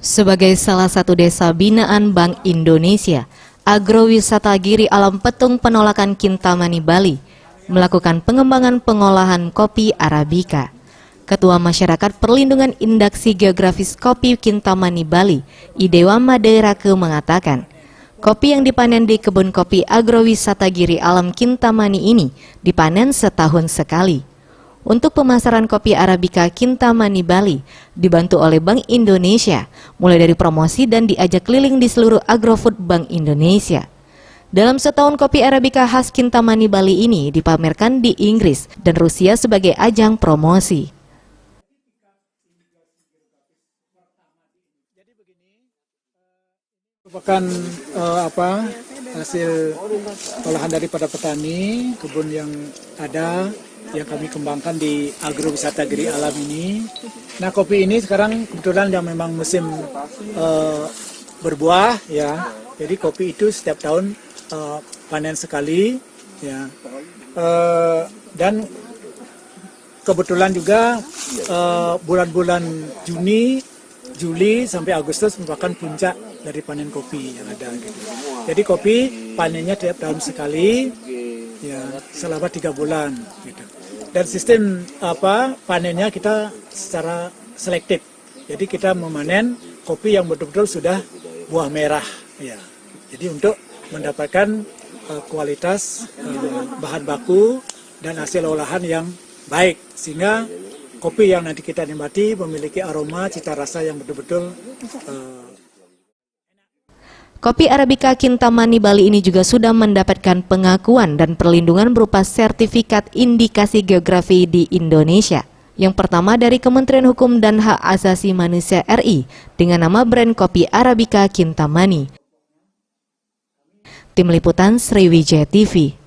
Sebagai salah satu desa binaan Bank Indonesia, Agrowisata Giri Alam Petung Penolakan Kintamani Bali melakukan pengembangan pengolahan kopi Arabica. Ketua Masyarakat Perlindungan Indaksi Geografis Kopi Kintamani Bali, Idewa Madeirake mengatakan, kopi yang dipanen di kebun kopi Agrowisata Giri Alam Kintamani ini dipanen setahun sekali. Untuk pemasaran kopi Arabica Kintamani Bali dibantu oleh Bank Indonesia, mulai dari promosi dan diajak keliling di seluruh agrofood Bank Indonesia. Dalam setahun kopi Arabica khas Kintamani Bali ini dipamerkan di Inggris dan Rusia sebagai ajang promosi. Merupakan hasil olahan daripada petani kebun yang ada yang kami kembangkan di Agrowisata Giri Alam ini. Nah, kopi ini sekarang kebetulan yang memang musim berbuah ya. Jadi kopi itu setiap tahun panen sekali ya. Dan kebetulan juga bulan-bulan Juni, Juli sampai Agustus merupakan puncak dari panen kopi yang ada. Gitu. Jadi kopi panennya tiap tahun sekali, ya selama 3 bulan. Gitu. Dan sistem panennya kita secara selektif. Jadi kita memanen kopi yang betul-betul sudah buah merah. Ya. Jadi untuk mendapatkan kualitas bahan baku dan hasil olahan yang baik, sehingga kopi yang nanti kita nikmati memiliki aroma, cita rasa yang betul-betul Kopi Arabica Kintamani Bali ini juga sudah mendapatkan pengakuan dan perlindungan berupa sertifikat indikasi geografi di Indonesia. Yang pertama dari Kementerian Hukum dan Hak Asasi Manusia RI dengan nama brand kopi Arabica Kintamani. Tim Liputan Sriwijaya TV.